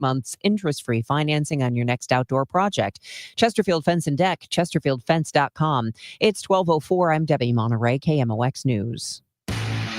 months interest-free financing on your next outdoor project. Chesterfield Fence and Deck, chesterfieldfence.com. It's 12:04. I'm Debbie Monterey, KMOX News.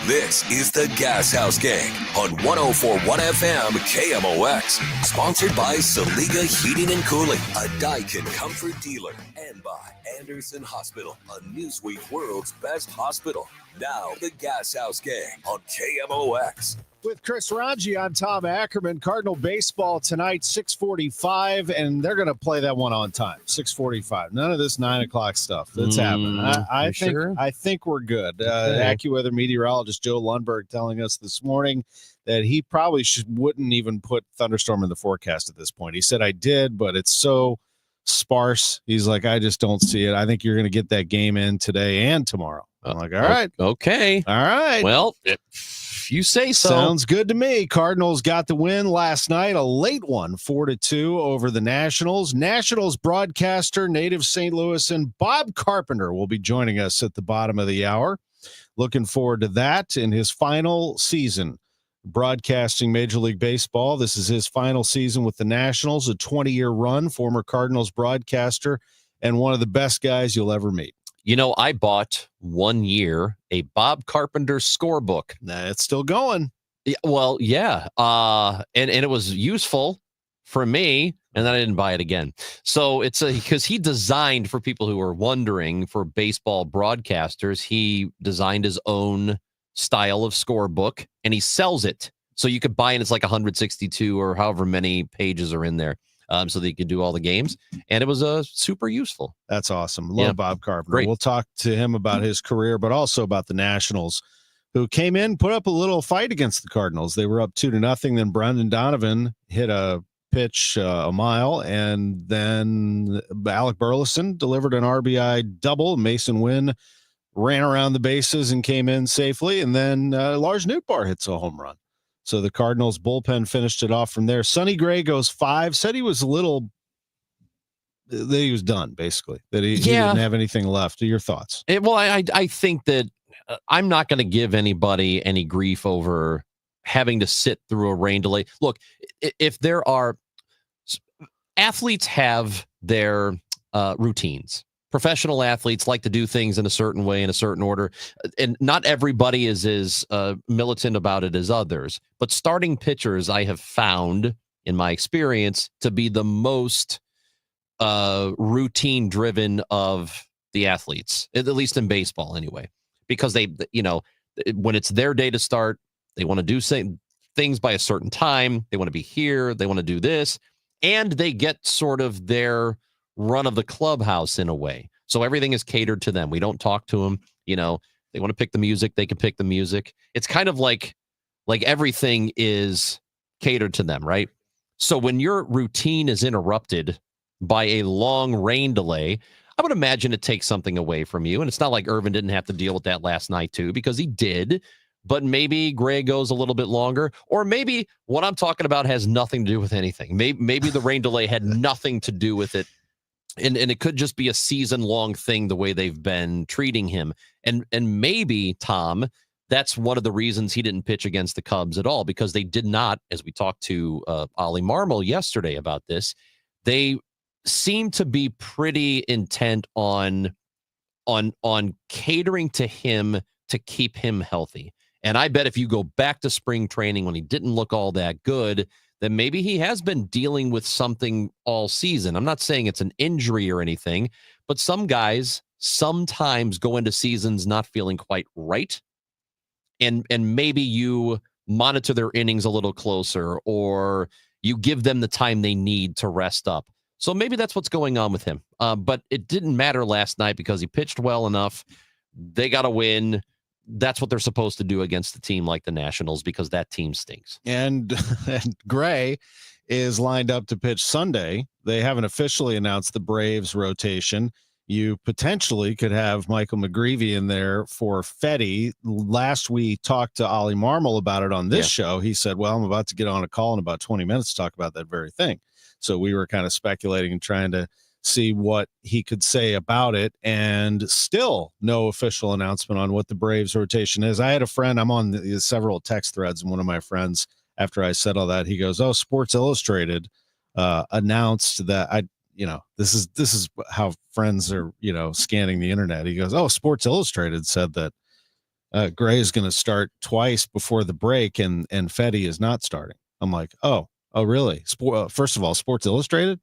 This is the Gashouse Gang on 104.1 FM KMOX. Sponsored by Saliga Heating and Cooling, a Daikin comfort dealer. And by Anderson Hospital, a Newsweek World's Best Hospital. Now, the Gashouse Gang on KMOX. With Chris Ranji, I'm Tom Ackerman. Cardinal baseball tonight, 6:45, and they're going to play that one on time, 6:45. None of this 9 o'clock stuff that's happening. I think we're good. AccuWeather meteorologist Joe Lundberg telling us this morning that he probably wouldn't even put thunderstorm in the forecast at this point. He said, I did, but it's so sparse. He's like, I just don't see it. I think you're going to get that game in today and tomorrow. I'm like, all right. Okay. All right. Well, if you say so. Sounds good to me. Cardinals got the win last night, a late one, 4-2 over the Nationals. Nationals broadcaster, native St. Louis, and Bob Carpenter will be joining us at the bottom of the hour. Looking forward to that in his final season broadcasting Major League Baseball. This is his final season with the Nationals, a 20-year run, former Cardinals broadcaster, and one of the best guys you'll ever meet. You know, I bought 1 year a Bob Carpenter scorebook. It's still going. Well, yeah. And it was useful for me, and then I didn't buy it again. So it's because he designed, for people who are wondering, for baseball broadcasters, he designed his own style of scorebook, and he sells it. So you could buy it. It's like 162 or however many pages are in there. So that you could do all the games. And it was super useful. That's awesome. Love Bob Carpenter. Great. We'll talk to him about his career, but also about the Nationals, who came in, put up a little fight against the Cardinals. They were up 2-0. Then Brendan Donovan hit a pitch a mile, and then Alec Burleson delivered an RBI double. Mason Wynn ran around the bases and came in safely. And then Lars Nootbaar hits a home run. So the Cardinals bullpen finished it off from there. Sonny Gray goes 5. Said he was that he was done, basically. That he didn't have anything left. Your thoughts? I think that I'm not going to give anybody any grief over having to sit through a rain delay. Look, if there are athletes have their routines. Professional athletes like to do things in a certain way, in a certain order, and not everybody is as militant about it as others. But starting pitchers, I have found, in my experience, to be the most routine-driven of the athletes, at least in baseball anyway, because they, when it's their day to start, they want to do things by a certain time. They want to be here. They want to do this, and they get sort of their run of the clubhouse in a way. So everything is catered to them. We don't talk to them. They want to pick the music. They can pick the music. It's kind of like everything is catered to them, right? So when your routine is interrupted by a long rain delay, I would imagine it takes something away from you. And it's not like Irvin didn't have to deal with that last night too, because he did. But maybe Gray goes a little bit longer, or maybe what I'm talking about has nothing to do with anything. Maybe the rain delay had nothing to do with it. And it could just be a season-long thing, the way they've been treating him. And maybe, Tom, that's one of the reasons he didn't pitch against the Cubs at all, because they did not, as we talked to Ollie Marmol yesterday about this, they seem to be pretty intent on catering to him to keep him healthy. And I bet if you go back to spring training when he didn't look all that good, then maybe he has been dealing with something all season. I'm not saying it's an injury or anything, but some guys sometimes go into seasons not feeling quite right. And maybe you monitor their innings a little closer, or you give them the time they need to rest up. So maybe that's what's going on with him. But it didn't matter last night because he pitched well enough. They got to win. That's what they're supposed to do against a team like the Nationals, because that team stinks. And Gray is lined up to pitch Sunday. They haven't officially announced the Braves rotation. You potentially could have Michael McGreevy in there for Fetty. Last we talked to Ollie Marmol about it on this show. He said, well, I'm about to get on a call in about 20 minutes to talk about that very thing. So we were kind of speculating and trying to see what he could say about it, and still no official announcement on what the Braves rotation is. I had a friend, I'm on several text threads, and one of my friends after I said all that, he goes, "Oh, Sports Illustrated announced that this is how friends are, scanning the internet." He goes, "Oh, Sports Illustrated said that Gray is going to start twice before the break, and Fetty is not starting." I'm like, "Oh, really? First of all, Sports Illustrated,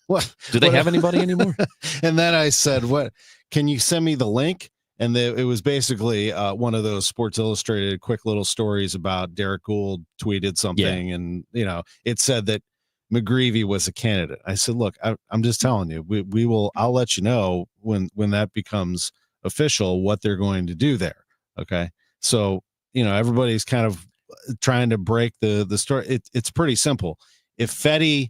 what Do they have anybody anymore?" And then I said, "What? Can you send me the link?" And it was basically one of those Sports Illustrated quick little stories about Derek Gould tweeted something, and it said that McGreevy was a candidate. I said, "Look, I'm just telling you, we will. I'll let you know when that becomes official what they're going to do there." Okay, so everybody's kind of trying to break the story. It's pretty simple. If Fetty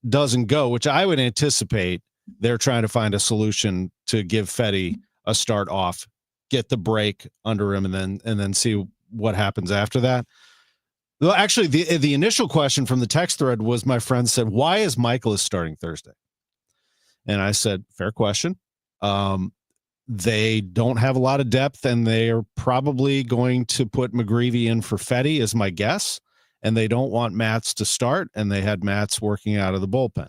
doesn't go, which I would anticipate, they're trying to find a solution to give Fetty a start off, get the break under him, and then see what happens after that. Well, actually, the initial question from the text thread was, my friend said, "Why is Michaelis starting Thursday?" And I said, "Fair question. They don't have a lot of depth, and they are probably going to put McGreevy in for Fetty, is my guess. And they don't want Matz to start, and they had Matz working out of the bullpen.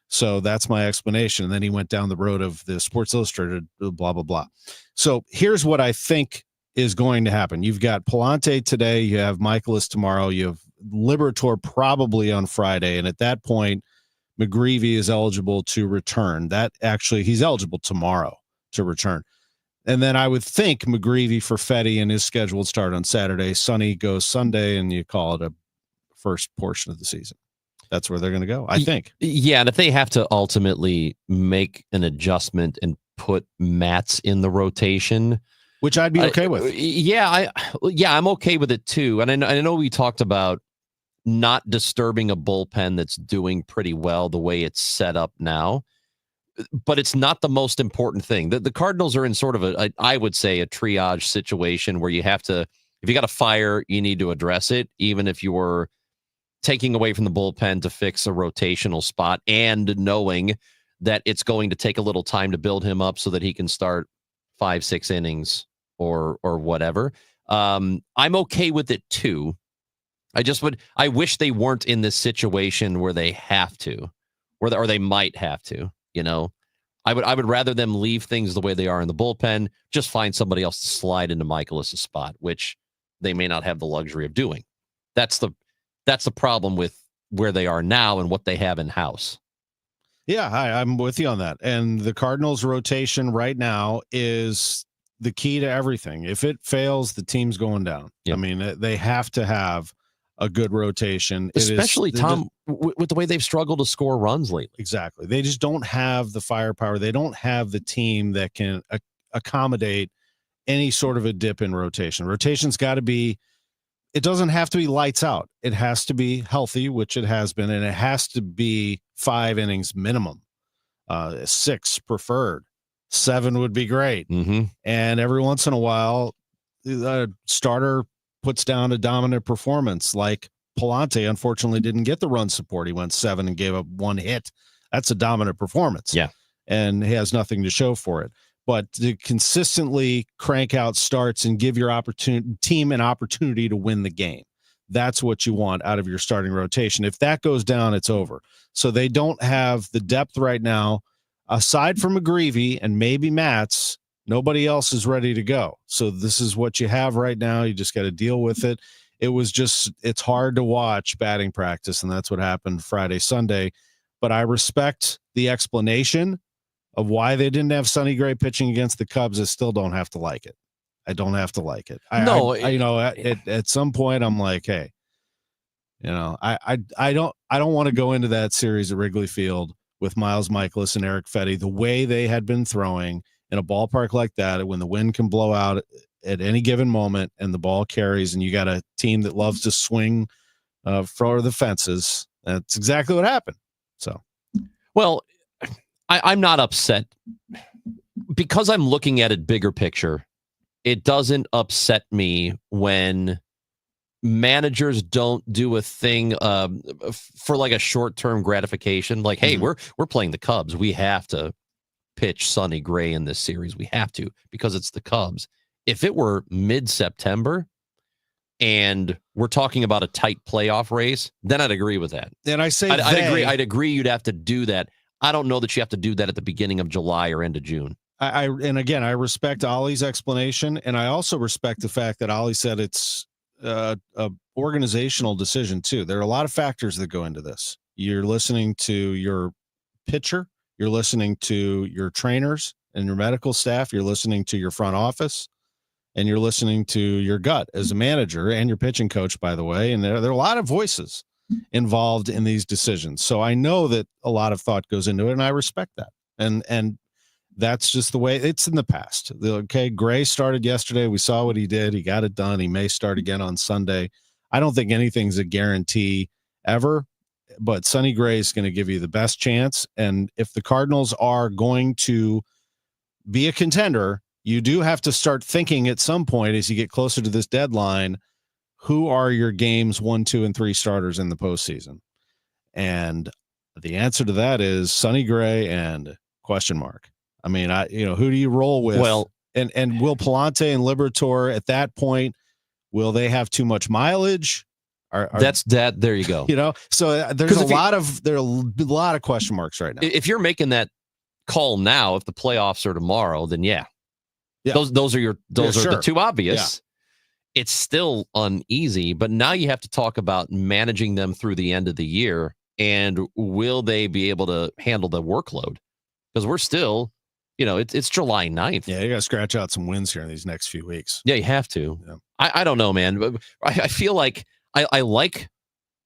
So that's my explanation." And then he went down the road of the Sports Illustrated, blah, blah, blah. So here's what I think is going to happen. You've got Palante today. You have Michaelis tomorrow. You have Liberator probably on Friday. And at that point, McGreevy is eligible to return. He's eligible tomorrow to return. And then I would think McGreevy for Fetty and his scheduled start on Saturday. Sonny goes Sunday, and you call it a first portion of the season. That's where they're going to go, I think. Yeah, and if they have to ultimately make an adjustment and put Matz in the rotation, which I'd be okay with. I'm okay with it too. And I know we talked about not disturbing a bullpen that's doing pretty well the way it's set up now, but it's not the most important thing. The Cardinals are in sort of I would say a triage situation where you have to, if you got a fire, you need to address it, even if you were taking away from the bullpen to fix a rotational spot and knowing that it's going to take a little time to build him up so that he can start 5-6 innings or whatever. I'm okay with it too. I wish they weren't in this situation where they have to, or they might have to, I would rather them leave things the way they are in the bullpen, just find somebody else to slide into Michaelis' spot, which they may not have the luxury of doing. That's the problem with where they are now and what they have in house. Yeah, I'm with you on that. And the Cardinals rotation right now is the key to everything. If it fails, the team's going down. Yep. I mean, they have to have a good rotation. Especially, Tom, with the way they've struggled to score runs lately. Exactly. They just don't have the firepower. They don't have the team that can accommodate any sort of a dip in rotation. Rotation's got to be, it doesn't have to be lights out. It has to be healthy, which it has been, and it has to be 5 innings minimum. 6 preferred. 7 would be great. Mm-hmm. And every once in a while, the starter puts down a dominant performance, like Palante unfortunately didn't get the run support. He went 7 and gave up 1 hit. That's a dominant performance. Yeah. And he has nothing to show for it. But to consistently crank out starts and give your team an opportunity to win the game, that's what you want out of your starting rotation. If that goes down, it's over. So they don't have the depth right now. Aside from McGreevy and maybe Matz, nobody else is ready to go. So this is what you have right now. You just got to deal with it. It's hard to watch batting practice, and that's what happened Friday, Sunday. But I respect the explanation of why they didn't have Sonny Gray pitching against the Cubs. I still don't have to like it. I don't have to like it. At some point I'm like, hey, I don't want to go into that series at Wrigley Field with Miles Michaelis and Eric Fetty the way they had been throwing in a ballpark like that, when the wind can blow out at any given moment and the ball carries, and you got a team that loves to swing for the fences. That's exactly what happened. So, well, I'm not upset because I'm looking at it bigger picture. It doesn't upset me when managers don't do a thing for like a short-term gratification. Like, hey, we're playing the Cubs. We have to pitch Sonny Gray in this series. We have to, because it's the Cubs. If it were mid-September, and we're talking about a tight playoff race, then I'd agree with that. And I say I'd agree you'd have to do that. I don't know that you have to do that at the beginning of July or end of June. And again, I respect Ollie's explanation, and I also respect the fact that Ollie said it's a organizational decision too. There are a lot of factors that go into this. You're listening to your pitcher, you're listening to your trainers and your medical staff, you're listening to your front office, and you're listening to your gut as a manager and your pitching coach, by the way. And there are a lot of voices involved in these decisions. So I know that a lot of thought goes into it, and I respect that. And that's just the way it's in the past. Okay, Gray started yesterday. We saw what he did. He got it done. He may start again on Sunday. I don't think anything's a guarantee ever, but Sonny Gray is going to give you the best chance. And if the Cardinals are going to be a contender, you do have to start thinking at some point as you get closer to this deadline, who are your games 1, 2, and 3 starters in the postseason? And the answer to that is Sonny Gray and question mark. I mean, who do you roll with? Well, and will Palante and Liberatore at that point, will they have too much mileage? That's that. There you go. So there's a lot of question marks right now. If you're making that call now, if the playoffs are tomorrow, then yeah. Those are the two obvious. Yeah. It's still uneasy, but now you have to talk about managing them through the end of the year, and will they be able to handle the workload? Because we're still, it's July 9th. Yeah, you got to scratch out some wins here in these next few weeks. Yeah, you have to. Yeah. I don't know, man. But I feel like I like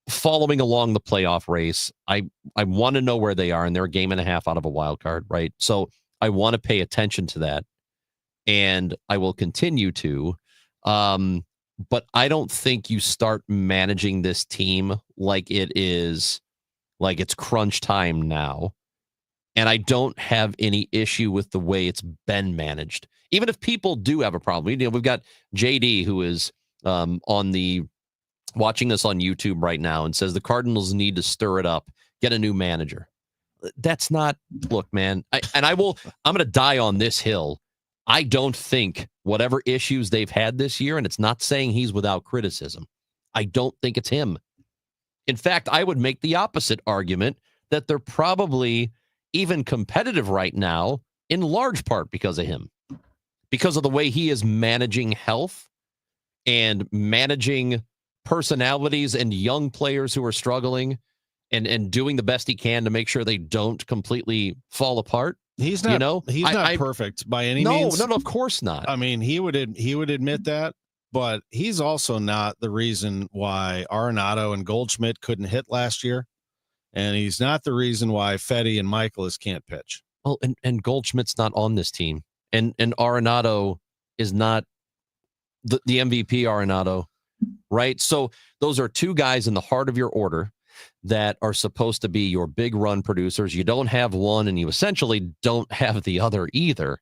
following along the playoff race. I want to know where they are, and they're a game and a half out of a wild card, right? So I want to pay attention to that, and I will continue to. But I don't think you start managing this team like it's crunch time now. And I don't have any issue with the way it's been managed. Even if people do have a problem, we've got JD who is watching this on YouTube right now and says the Cardinals need to stir it up, get a new manager. That's not, look, man. I'm going to die on this hill. I don't think whatever issues they've had this year, and it's not saying he's without criticism, I don't think it's him. In fact, I would make the opposite argument that they're probably even competitive right now, in large part because of him, because of the way he is managing health and managing personalities and young players who are struggling and doing the best he can to make sure they don't completely fall apart. He's not, he's not perfect by any means. No, of course not. I mean, he would admit that, but he's also not the reason why Arenado and Goldschmidt couldn't hit last year. And he's not the reason why Fetty and Michaelis can't pitch. Well, and Goldschmidt's not on this team. And Arenado is not the MVP Arenado, right? So those are two guys in the heart of your order that are supposed to be your big run producers. You don't have one, and you essentially don't have the other either.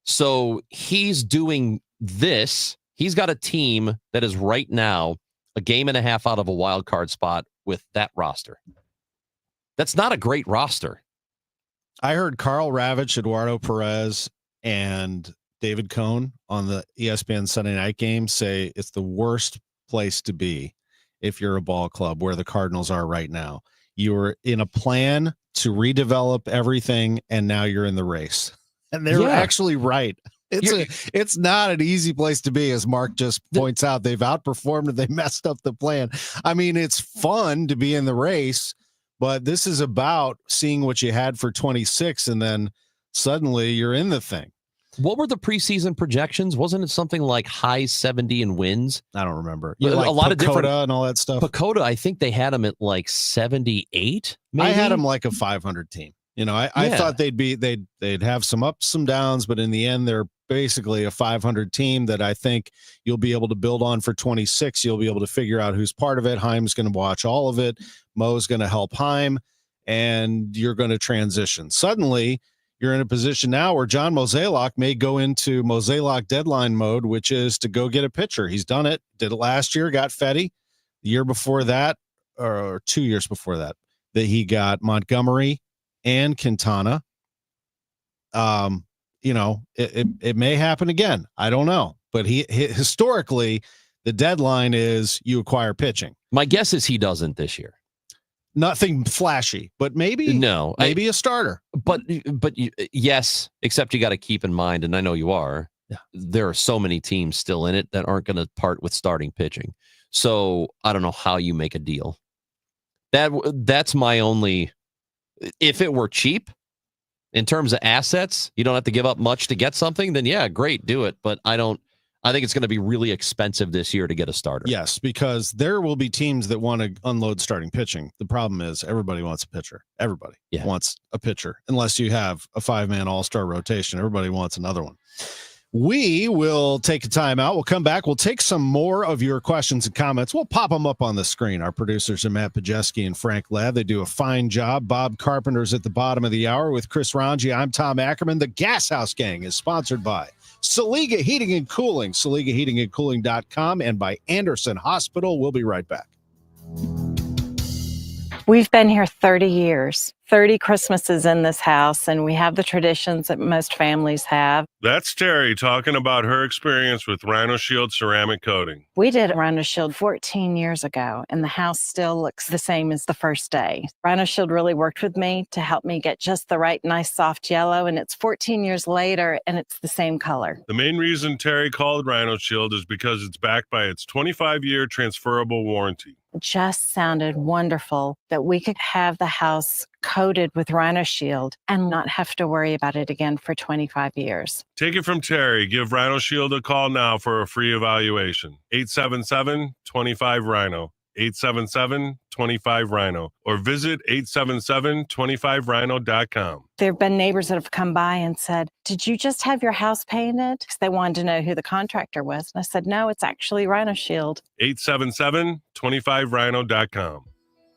So he's doing this. He's got a team that is right now a game and a half out of a wild card spot with that roster. That's not a great roster. I heard Carl Ravitch, Eduardo Perez, and David Cohn on the ESPN Sunday night game say it's the worst place to be if you're a ball club where the Cardinals are right now. You're in a plan to redevelop everything, and now you're in the race. And they're actually right. It's not an easy place to be, as Mark just points out. They've outperformed and they messed up the plan. I mean, it's fun to be in the race, but this is about seeing what you had for 26, and then suddenly you're in the thing. What were the preseason projections? Wasn't it something like high 70 in wins? I don't remember. A lot of different and all that stuff. Pacoda, I think they had them at like 78. Maybe? I had them like a 500 team. I thought they'd have some ups, some downs, but in the end, they're basically a 500 team that I think you'll be able to build on for 26. You'll be able to figure out who's part of it. Heim's going to watch all of it. Mo's going to help Heim, and you're going to transition. Suddenly, you're in a position now where John Mozeliak may go into Mozeliak deadline mode, which is to go get a pitcher. He's done it. Did it last year, got Fetty. The year before that, or 2 years before that he got Montgomery and Quintana. It may happen again. I don't know. But he historically, The deadline is you acquire pitching. My guess is he doesn't this year. Nothing flashy, but maybe a starter. But yes, except you got to keep in mind, and I know you are, there are so many teams still in it that aren't going to part with starting pitching. So I don't know how you make a deal. That's my only. If it were cheap in terms of assets, you don't have to give up much to get something, then yeah, great, do it. But I think it's going to be really expensive this year to get a starter. Yes, because there will be teams that want to unload starting pitching. The problem is everybody wants a pitcher. Everybody wants a pitcher. Unless you have a 5-man all-star rotation, everybody wants another one. We will take a timeout. We'll come back. We'll take some more of your questions and comments. We'll pop them up on the screen. Our producers are Matt Pajeski and Frank Ladd. They do a fine job. Bob Carpenter's at the bottom of the hour with Chris Ranji. I'm Tom Ackerman. The Gashouse Gang is sponsored by Saliga Heating and Cooling, SaligaHeatingandCooling.com, and by Anderson Hospital. We'll be right back. We've been here 30 years, 30 Christmases in this house, and we have the traditions that most families have. That's Terry talking about her experience with Rhino Shield ceramic coating. We did Rhino Shield 14 years ago, and the house still looks the same as the first day. Rhino Shield really worked with me to help me get just the right, nice, soft yellow, and it's 14 years later, and it's the same color. The main reason Terry called Rhino Shield is because it's backed by its 25-year transferable warranty. It just sounded wonderful that we could have the house coated with Rhino Shield and not have to worry about it again for 25 years. Take it from Terry. Give Rhino Shield a call now for a free evaluation. 877-25-RHINO. 877-25-RHINO. Or visit 877-25rhino.com. There have been neighbors that have come by and said, "Did you just have your house painted?" Because they wanted to know who the contractor was. And I said, "No, it's actually Rhino Shield." 877-25rhino.com.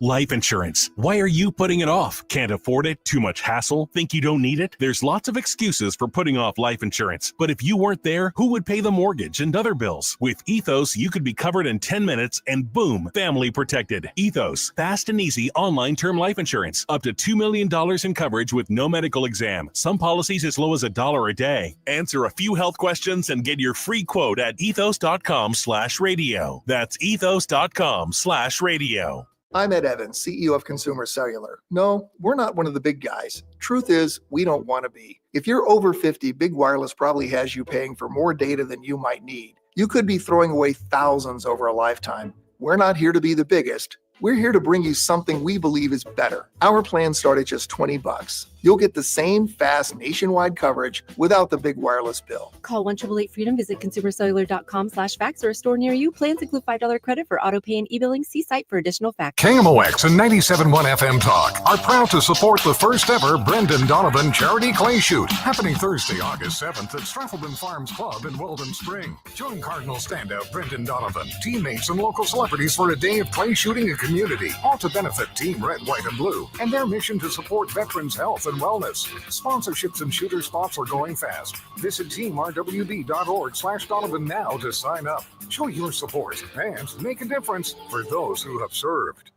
Life insurance. Why are you putting it off? Can't afford it? Too much hassle? Think you don't need it? There's lots of excuses for putting off life insurance. But if you weren't there, who would pay the mortgage and other bills? With Ethos, you could be covered in 10 minutes and boom, family protected. Ethos, fast and easy online term life insurance. Up to $2 million in coverage with no medical exam. Some policies as low as $1 a day. Answer a few health questions and get your free quote at ethos.com/radio. That's ethos.com/radio. I'm Ed Evans, CEO of Consumer Cellular. No, we're not one of the big guys. Truth is, we don't want to be. If you're over 50, Big Wireless probably has you paying for more data than you might need. You could be throwing away thousands over a lifetime. We're not here to be the biggest. We're here to bring you something we believe is better. Our plans start at just $20. You'll get the same fast nationwide coverage without the big wireless bill. Call 1-888-FREEDOM, visit consumercellular.com/facts or a store near you. Plans include $5 credit for auto pay and e-billing. See site for additional facts. KMOX and 97.1 FM Talk are proud to support the first ever Brendan Donovan Charity Clay Shoot, happening Thursday, August 7th at Straffleton Farms Club in Weldon Spring. Join Cardinal standout Brendan Donovan, teammates, and local celebrities for a day of clay shooting and community, all to benefit Team Red, White, and Blue and their mission to support veterans' health and wellness. Sponsorships and shooter spots are going fast. Visit teamrwb.org/Donovan now to sign up. Show your support and make a difference for those who have served.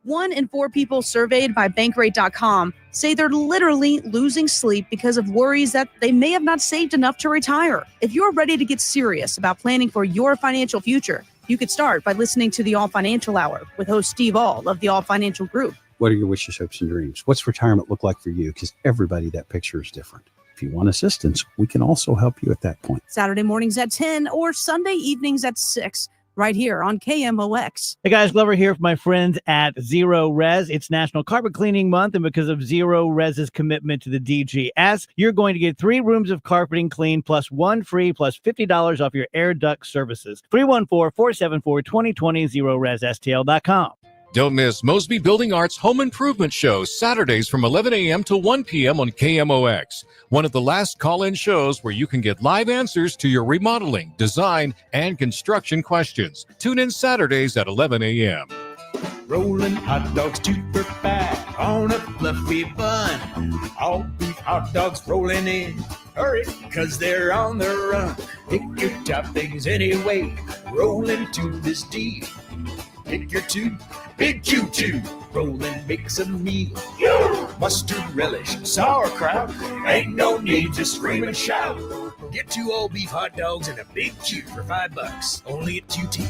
1 in 4 people surveyed by Bankrate.com say they're literally losing sleep because of worries that they may have not saved enough to retire. If you're ready to get serious about planning for your financial future, you could start by listening to the All Financial Hour with host Steve All of the All Financial Group. What are your wishes, hopes, and dreams? What's retirement look like for you? Because everybody, that picture is different. If you want assistance, we can also help you at that point. Saturday mornings at 10 or Sunday evenings at 6, right here on KMOX. Hey guys, Glover here for my friends at Zero Res. It's National Carpet Cleaning Month, and because of Zero Res's commitment to the DGS, you're going to get 3 rooms of carpeting clean plus 1 free plus $50 off your air duct services. 314-474-2020, ZeroResSTL.com. Don't miss Mosby Building Arts Home Improvement Shows Saturdays from 11 a.m. to 1 p.m. on KMOX. One of the last call-in shows where you can get live answers to your remodeling, design, and construction questions. Tune in Saturdays at 11 a.m. Rolling hot dogs to the back on a fluffy bun. All beef hot dogs rolling in. Hurry, cause they're on the run. Pick your toppings anyway. Rolling to this deal. Pick your 2, big Q2. Rollin' makes a meal. Mustard relish, sauerkraut. Ain't no need to scream and shout. Get 2 all-beef hot dogs and a big cube for $5. Only at QT.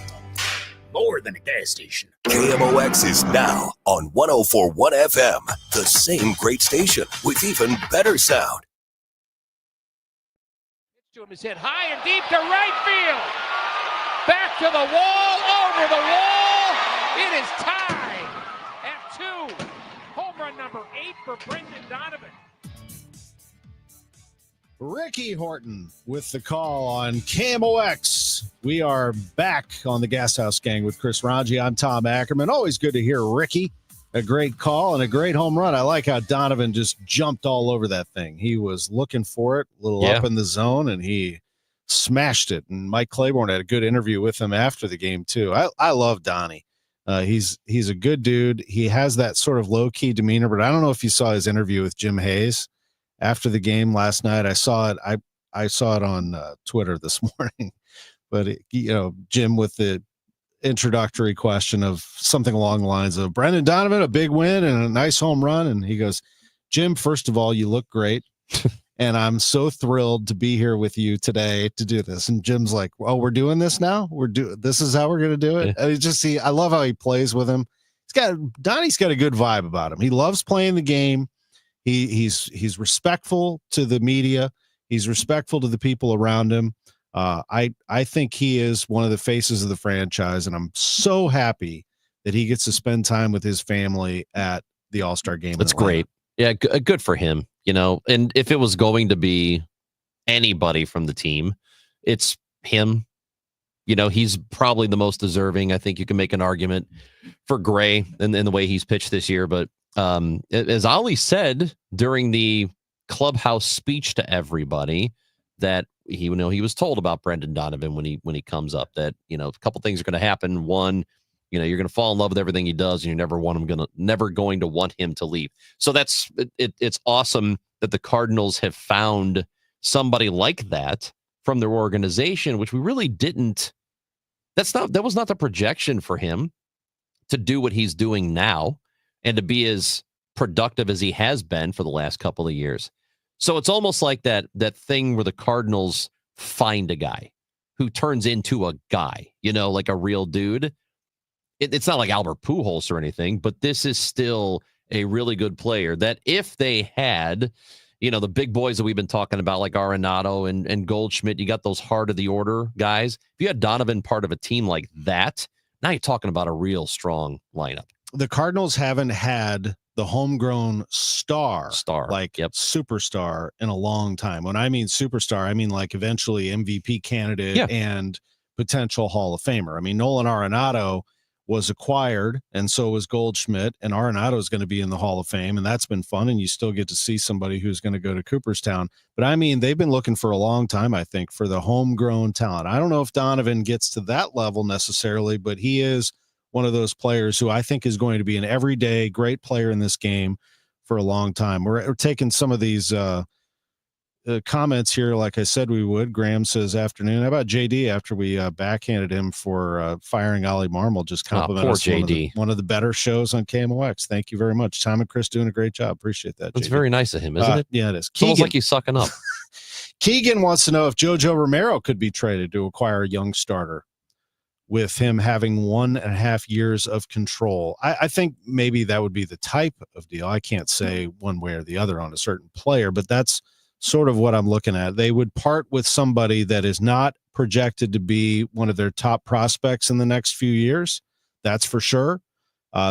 More than a gas station. KMOX is now on 104.1 FM, the same great station with even better sound. To him is hit high and deep to right field. Back to the wall, over the wall. It is tied at 2. Home run number 8 for Brendan Donovan. Ricky Horton with the call on KMOX. We are back on the Gashouse Gang with Chris Ranji. I'm Tom Ackerman. Always good to hear Ricky. A great call and a great home run. I like how Donovan just jumped all over that thing. He was looking for it, a little up in the zone, and he smashed it. And Mike Claiborne had a good interview with him after the game, too. I love Donnie. He's a good dude. He has that sort of low-key demeanor, but I don't know if you saw his interview with Jim Hayes after the game last night. I saw it. I saw it on Twitter this morning. But, Jim with the introductory question of something along the lines of Brendan Donovan, a big win and a nice home run. And he goes, Jim, first of all, you look great. And I'm so thrilled to be here with you today to do this. And Jim's like, well, we're doing this now. This is how we're going to do it. Yeah. I love how he plays with him. Donnie's got a good vibe about him. He loves playing the game. He's respectful to the media. He's respectful to the people around him. I think he is one of the faces of the franchise, and I'm so happy that he gets to spend time with his family at the All-Star game. That's great. Yeah, good for him. And if it was going to be anybody from the team, it's him. He's probably the most deserving. I think you can make an argument for Gray and the way he's pitched this year. But as Ollie said during the clubhouse speech to everybody, that he was told about Brendan Donovan when he comes up, that a couple things are going to happen. One, you're going to fall in love with everything he does, and you're never going to want him to leave. So that's it's awesome that the Cardinals have found somebody like that from their organization, which we really didn't. That was not the projection for him to do what he's doing now and to be as productive as he has been for the last couple of years. So it's almost like that thing where the Cardinals find a guy who turns into a guy, like a real dude. It's not like Albert Pujols or anything, but this is still a really good player that if they had, the big boys that we've been talking about, like Arenado and Goldschmidt, you got those heart of the order guys. If you had Donovan part of a team like that, now you're talking about a real strong lineup. The Cardinals haven't had the homegrown star, superstar in a long time. When I mean superstar, I mean like eventually MVP candidate and potential Hall of Famer. I mean, Nolan Arenado was acquired, and so was Goldschmidt, and Arenado is going to be in the Hall of Fame, and that's been fun, and you still get to see somebody who's going to go to Cooperstown. But I mean, they've been looking for a long time, I think, for the homegrown talent. I don't know if Donovan gets to that level necessarily, but he is one of those players who I think is going to be an everyday great player in this game for a long time. We're taking some of these comments here, like I said we would. Graham says, afternoon. How about JD after we backhanded him for firing Ollie Marmol? Just compliment us. JD. One of the better shows on KMOX. Thank you very much. Tom and Chris doing a great job. Appreciate that. That's JD. Very nice of him, isn't it? Yeah, it is. It's almost like he's sucking up. Keegan wants to know if JoJo Romero could be traded to acquire a young starter with him having 1.5 years of control. I think maybe that would be the type of deal. I can't say one way or the other on a certain player, but that's sort of what I'm looking at. They would part with somebody that is not projected to be one of their top prospects in the next few years. That's for sure.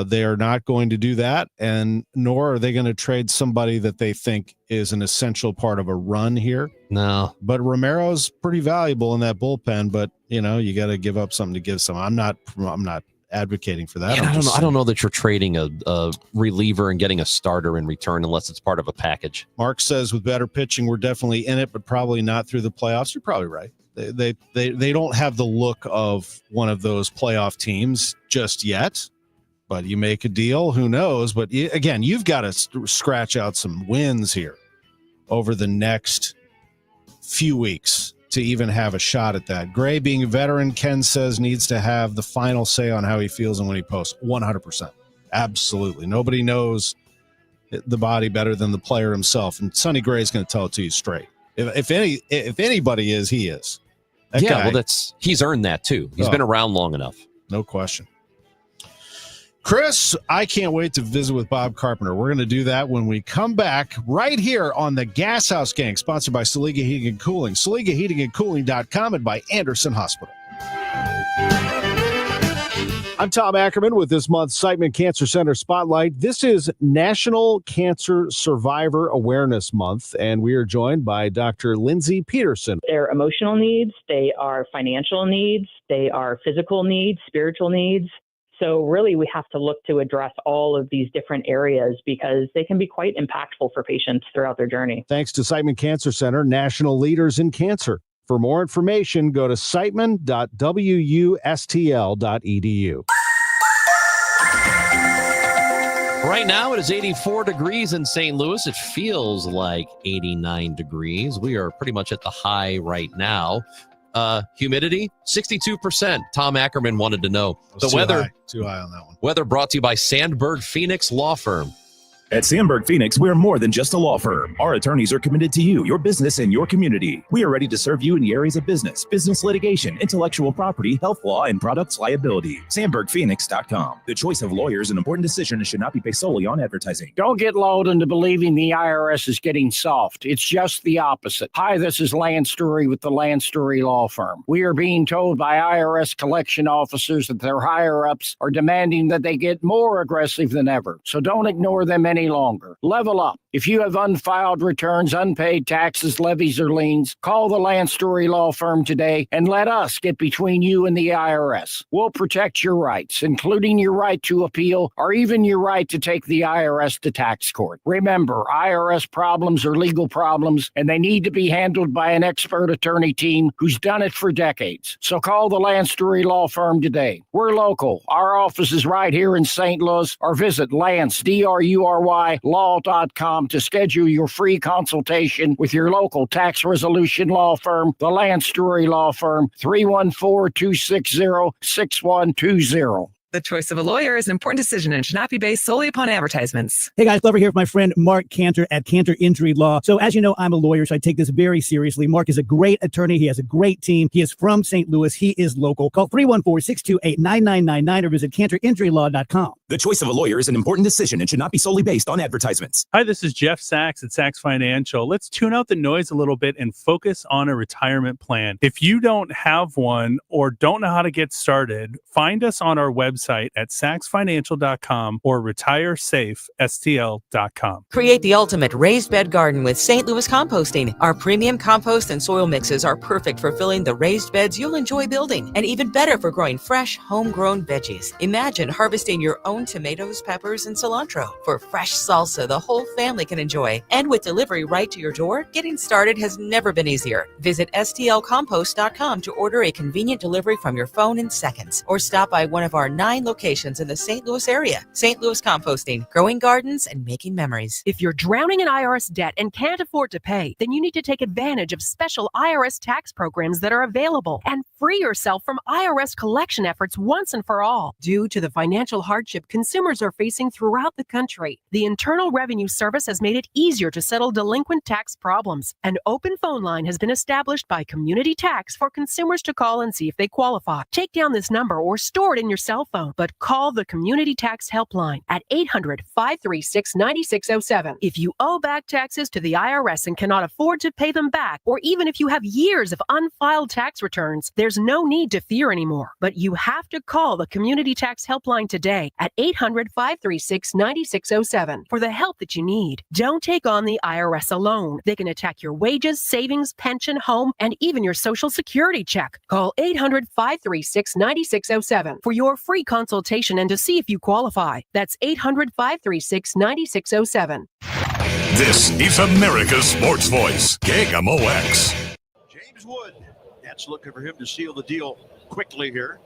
They are not going to do that, and nor are they going to trade somebody that they think is an essential part of a run here. No. But Romero's pretty valuable in that bullpen, but you got to give up something to give some. I'm not advocating for that. Yeah, I don't know that you're trading a reliever and getting a starter in return unless it's part of a package. Mark says with better pitching, we're definitely in it, but probably not through the playoffs. You're probably right. They don't have the look of one of those playoff teams just yet. But you make a deal, who knows? But again, you've got to scratch out some wins here over the next few weeks to even have a shot at that. Gray, being a veteran, Ken says, needs to have the final say on how he feels and when he posts. 100%. Absolutely. Nobody knows the body better than the player himself. And Sonny Gray is going to tell it to you straight. If anybody is, he is. That yeah, guy, well, he's earned that too. He's been around long enough. No question. Chris, I can't wait to visit with Bob Carpenter. We're going to do that when we come back right here on the Gashouse Gang, sponsored by Saliga Heating and Cooling, SaligaHeatingandCooling.com, and by Anderson Hospital. I'm Tom Ackerman with this month's Siteman Cancer Center Spotlight. This is National Cancer Survivor Awareness Month, and we are joined by Dr. Lindsay Peterson. They're emotional needs, they are financial needs, they are physical needs, spiritual needs. So really, we have to look to address all of these different areas because they can be quite impactful for patients throughout their journey. Thanks to Siteman Cancer Center, national leaders in cancer. For more information, go to siteman.wustl.edu. Right now, it is 84 degrees in St. Louis. It feels like 89 degrees. We are pretty much at the high right now. Humidity, 62%. Tom Ackerman wanted to know. The weather. Too high on that one. Weather brought to you by Sandberg Phoenix Law Firm. At Sandberg Phoenix, we're more than just a law firm. Our attorneys are committed to you, your business, and your community. We are ready to serve you in the areas of business litigation, intellectual property, health law, and products liability. SandbergPhoenix.com. The choice of lawyer is an important decision and should not be based solely on advertising. Don't get lulled into believing the IRS is getting soft. It's just the opposite. Hi, this is Lance Story with the Lance Story Law Firm. We are being told by IRS collection officers that their higher-ups are demanding that they get more aggressive than ever. So don't ignore them any longer. Level up. If you have unfiled returns, unpaid taxes, levies, or liens, call the Lance Story Law Firm today and let us get between you and the IRS. We'll protect your rights, including your right to appeal or even your right to take the IRS to tax court. Remember, IRS problems are legal problems and they need to be handled by an expert attorney team who's done it for decades. So call the Lance Story Law Firm today. We're local. Our office is right here in St. Louis, or visit Lance, DRURYlaw.com to schedule your free consultation with your local tax resolution law firm, the Lance Story Law Firm, 314-260-6120. The choice of a lawyer is an important decision and should not be based solely upon advertisements. Hey guys, Glover here with my friend Mark Cantor at Cantor Injury Law. So as you know, I'm a lawyer, so I take this very seriously. Mark is a great attorney. He has a great team. He is from St. Louis. He is local. Call 314-628-9999 or visit CantorInjuryLaw.com. The choice of a lawyer is an important decision and should not be solely based on advertisements. Hi, this is Jeff Sachs at Sachs Financial. Let's tune out the noise a little bit and focus on a retirement plan. If you don't have one or don't know how to get started, find us on our website at saxfinancial.com or retiresafestl.com. Create the ultimate raised bed garden with St. Louis Composting. Our premium compost and soil mixes are perfect for filling the raised beds you'll enjoy building, and even better for growing fresh, homegrown veggies. Imagine harvesting your own tomatoes, peppers, and cilantro for fresh salsa the whole family can enjoy. And with delivery right to your door, getting started has never been easier. Visit stlcompost.com to order a convenient delivery from your phone in seconds, or stop by one of our 9 locations in the St. Louis area. St. Louis Composting, growing gardens and making memories. If you're drowning in IRS debt and can't afford to pay, then you need to take advantage of special IRS tax programs that are available and free yourself from IRS collection efforts once and for all. Due to the financial hardship consumers are facing throughout the country, the Internal Revenue Service has made it easier to settle delinquent tax problems. An open phone line has been established by Community Tax for consumers to call and see if they qualify. Take down this number or store it in your cell phone, but call the Community Tax Helpline at 800-536-9607. If you owe back taxes to the IRS and cannot afford to pay them back, or even if you have years of unfiled tax returns, there's no need to fear anymore. But you have to call the Community Tax Helpline today at 800-536-9607 for the help that you need. Don't take on the IRS alone. They can attack your wages, savings, pension, home, and even your Social Security check. Call 800-536-9607 for your free consultation and to see if you qualify. That's 800-536-9607. This is America's Sports Voice, KMOX. James Wood, that's looking for him to seal the deal quickly here.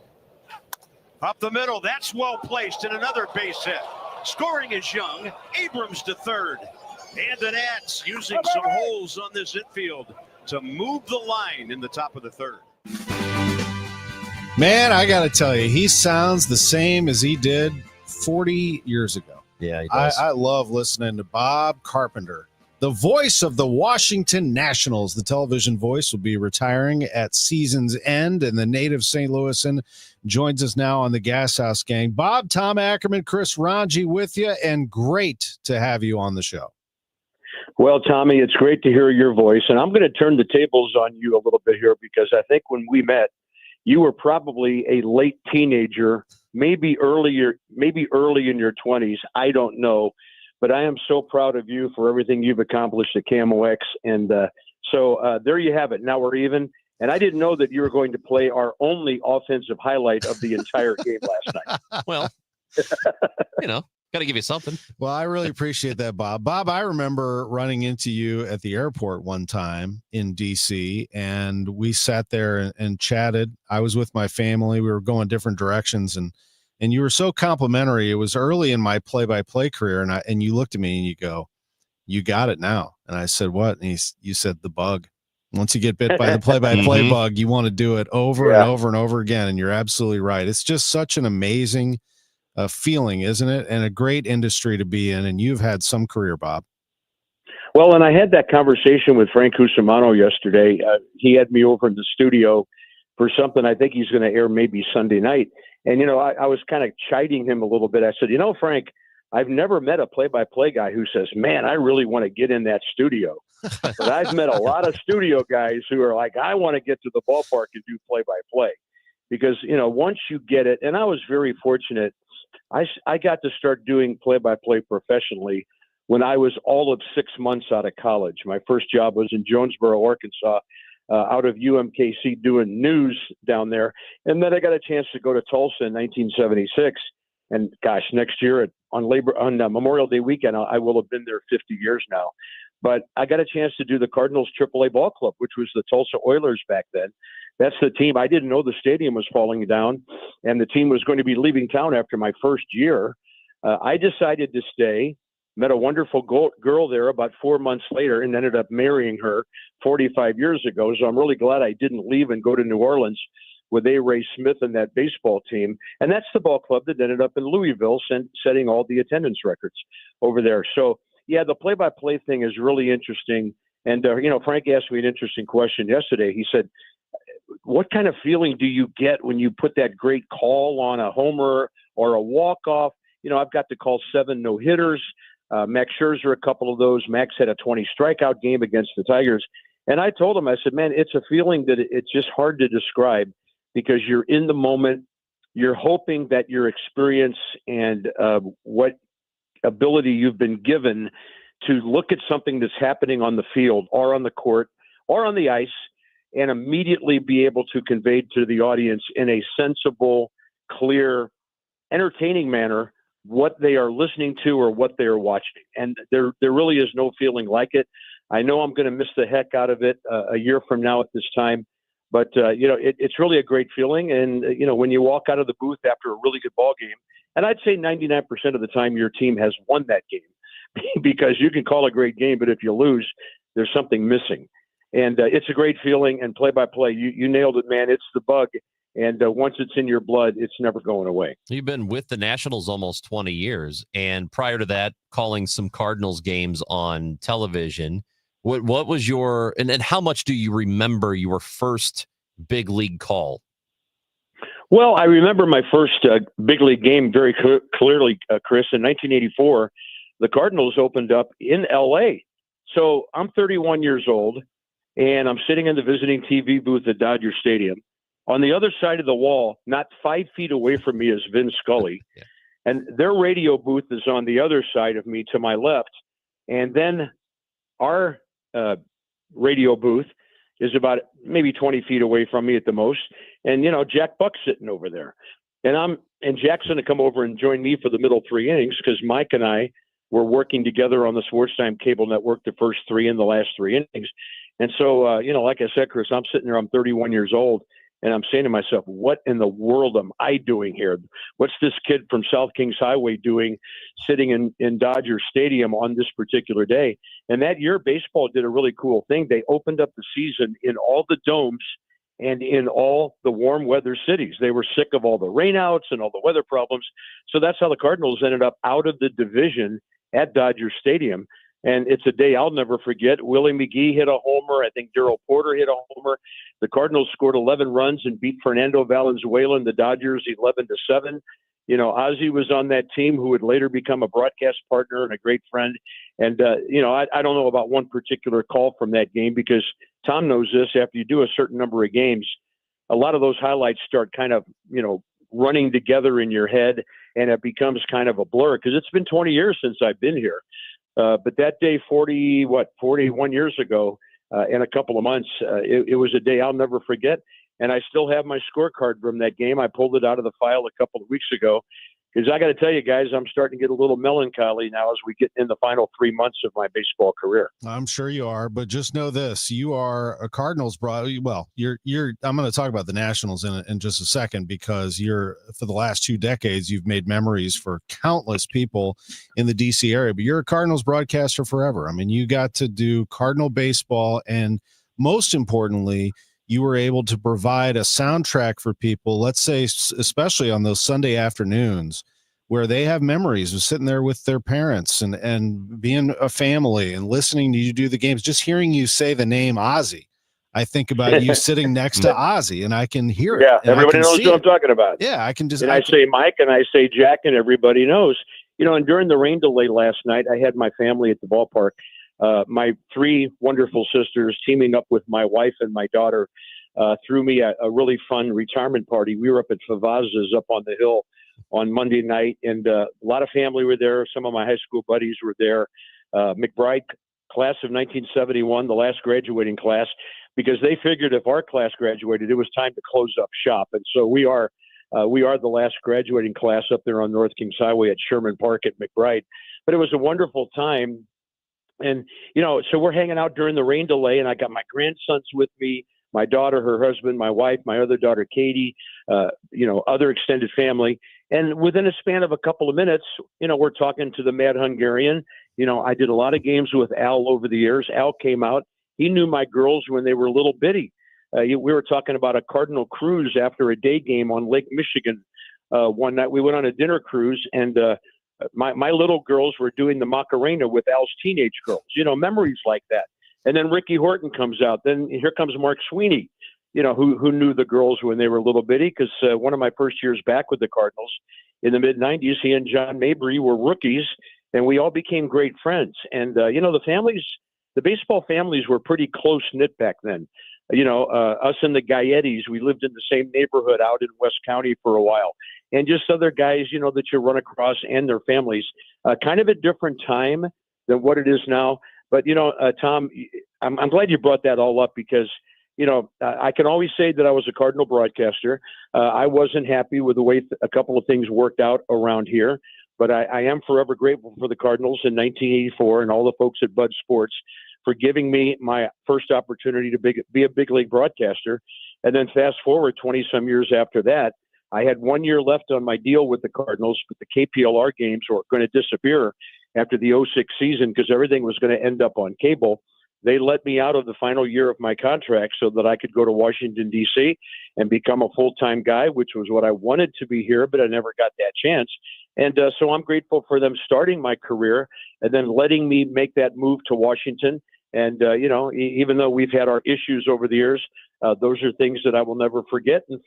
Up the middle, that's well placed, and another base hit. Scoring is Young. Abrams to third. And the Nats using some holes on this infield to move the line in the top of the third. Man, I got to tell you, he sounds the same as he did 40 years ago. Yeah, he does. I love listening to Bob Carpenter the voice of the Washington Nationals. The television voice will be retiring at season's end, and the native St. Louisan joins us now on the Gashouse Gang. Bob, Tom Ackerman, Chris Ranji with you, and great to have you on the show. Well, Tommy, it's great to hear your voice, and I'm going to turn the tables on you a little bit here because I think when we met, you were probably a late teenager, maybe early in your 20s. I don't know. But I am so proud of you for everything you've accomplished at KMOX. And so there you have it. Now we're even. And I didn't know that you were going to play our only offensive highlight of the entire game last night. Well, got to give you something. Well, I really appreciate that, Bob. Bob, I remember running into you at the airport one time in D.C., and we sat there and chatted. I was with my family. We were going different directions, and you were so complimentary. It was early in my play-by-play career, and you looked at me and you go, "You got it now." And I said, "What?" And you said, "The bug. Once you get bit by the play-by-play bug, you want to do it over and over and over again." And you're absolutely right. It's just such an amazing feeling, isn't it? And a great industry to be in. And you've had some career, Bob. Well, and I had that conversation with Frank Cusimano yesterday. He had me over in the studio for something I think he's going to air maybe Sunday night. And, I was kind of chiding him a little bit. I said, Frank, I've never met a play-by-play guy who says, man, I really want to get in that studio. But I've met a lot of studio guys who are like, I want to get to the ballpark and do play-by-play. Because, once you get it, and I was very fortunate, I got to start doing play-by-play professionally when I was all of 6 months out of college. My first job was in Jonesboro, Arkansas, out of UMKC doing news down there. And then I got a chance to go to Tulsa in 1976. And gosh, next year on Memorial Day weekend, I will have been there 50 years now. But I got a chance to do the Cardinals AAA ball club, which was the Tulsa Oilers back then. That's the team. I didn't know the stadium was falling down and the team was going to be leaving town after my first year. I decided to stay. Met a wonderful girl there about 4 months later and ended up marrying her 45 years ago. So I'm really glad I didn't leave and go to New Orleans with A. Ray Smith and that baseball team. And that's the ball club that ended up in Louisville, setting all the attendance records over there. So, yeah, the play-by-play thing is really interesting. And, Frank asked me an interesting question yesterday. He said, what kind of feeling do you get when you put that great call on a homer or a walk-off? I've got to call 7 no-hitters. Max Scherzer, a couple of those. Max had a 20 strikeout game against the Tigers. And I told him, I said, man, it's a feeling that it's just hard to describe because you're in the moment. You're hoping that your experience and what ability you've been given to look at something that's happening on the field or on the court or on the ice and immediately be able to convey to the audience in a sensible, clear, entertaining manner what they are listening to or what they are watching. And there really is no feeling like it. I know I'm going to miss the heck out of it a year from now at this time, but it's really a great feeling. And, when you walk out of the booth after a really good ball game, and I'd say 99% of the time your team has won that game because you can call a great game, but if you lose, there's something missing. And it's a great feeling. And play-by-play, you nailed it, man. It's the bug. And once it's in your blood, it's never going away. You've been with the Nationals almost 20 years. And prior to that, calling some Cardinals games on television. What was your, and how much do you remember your first big league call? Well, I remember my first big league game very clearly, Chris. In 1984, the Cardinals opened up in L.A. So I'm 31 years old, and I'm sitting in the visiting TV booth at Dodger Stadium. On the other side of the wall, not 5 feet away from me, is Vin Scully. Yeah. And their radio booth is on the other side of me to my left. And then our radio booth is about maybe 20 feet away from me at the most. And, Jack Buck's sitting over there. And Jack's going to come over and join me for the middle 3 innings because Mike and I were working together on the Sports Time cable network the first 3 and the last 3 innings. And so, like I said, Chris, I'm sitting there, I'm 31 years old. And I'm saying to myself, what in the world am I doing here? What's this kid from South Kings Highway doing sitting in Dodger Stadium on this particular day? And that year, baseball did a really cool thing. They opened up the season in all the domes and in all the warm weather cities. They were sick of all the rainouts and all the weather problems. So that's how the Cardinals ended up out of the division at Dodger Stadium. And it's a day I'll never forget. Willie McGee hit a homer. I think Darrell Porter hit a homer. The Cardinals scored 11 runs and beat Fernando Valenzuela and the Dodgers 11-7. You know, Ozzie was on that team, who would later become a broadcast partner and a great friend. And, you know, I don't know about one particular call from that game, because Tom knows this. After you do a certain number of games, a lot of those highlights start kind of, you know, running together in your head, and it becomes kind of a blur, because it's been 20 years since I've been here. But that day, 41 years ago, in a couple of months, it was a day I'll never forget. And I still have my scorecard from that game. I pulled it out of the file a couple of weeks ago, because I got to tell you guys, I'm starting to get a little melancholy now as we get in the final 3 months of my baseball career. I'm sure you are, but just know this: you are a Cardinals I'm going to talk about the Nationals in just a second, because for the last 2 decades, you've made memories for countless people in the DC area, but you're a Cardinals broadcaster forever. I mean, you got to do Cardinal baseball, and most importantly, you were able to provide a soundtrack for people, let's say, especially on those Sunday afternoons, where they have memories of sitting there with their parents and being a family and listening to you do the games. Just hearing you say the name Ozzie, I think about you sitting next to Ozzie, and I can hear it. Yeah, everybody knows who I'm talking about. Yeah, I can just. And I say Mike, and I say Jack, and everybody knows. You know, and during the rain delay last night, I had my family at the ballpark. My 3 wonderful sisters, teaming up with my wife and my daughter, threw me a really fun retirement party. We were up at Favaz's up on the hill on Monday night, and a lot of family were there. Some of my high school buddies were there. McBride, class of 1971, the last graduating class, because they figured if our class graduated, it was time to close up shop. And so we are the last graduating class up there on North Kings Highway at Sherman Park at McBride. But it was a wonderful time. And, you know, so we're hanging out during the rain delay, and I got my grandsons with me, my daughter, her husband, my wife, my other daughter, Katie, you know, other extended family. And within a span of a couple of minutes, you know, we're talking to the Mad Hungarian. You know, I did a lot of games with Al over the years. Al came out. He knew my girls when they were little bitty. We were talking about a Cardinal cruise after a day game on Lake Michigan. One night we went on a dinner cruise, and my little girls were doing the Macarena with Al's teenage girls. You know, memories like that. And then Ricky Horton comes out. Then here comes Mark Sweeney, you know, who knew the girls when they were little bitty, because one of my first years back with the Cardinals in the mid-'90s, he and John Mabry were rookies, and we all became great friends. And, you know, the baseball families were pretty close-knit back then. You know, us and the Gaettis, we lived in the same neighborhood out in West County for a while. And just other guys, you know, that you run across and their families. Kind of a different time than what it is now. But, you know, Tom, I'm glad you brought that all up, because, you know, I can always say that I was a Cardinal broadcaster. I wasn't happy with the way a couple of things worked out around here, but I am forever grateful for the Cardinals in 1984 and all the folks at Bud Sports for giving me my first opportunity to be a big league broadcaster. And then fast forward 20-some years after that, I had 1 year left on my deal with the Cardinals, but the KPLR games were going to disappear after the 2006 season, because everything was going to end up on cable. They let me out of the final year of my contract so that I could go to Washington, D.C. and become a full-time guy, which was what I wanted to be here, but I never got that chance. And so I'm grateful for them starting my career and then letting me make that move to Washington. And, you know, even though we've had our issues over the years, those are things that I will never forget, and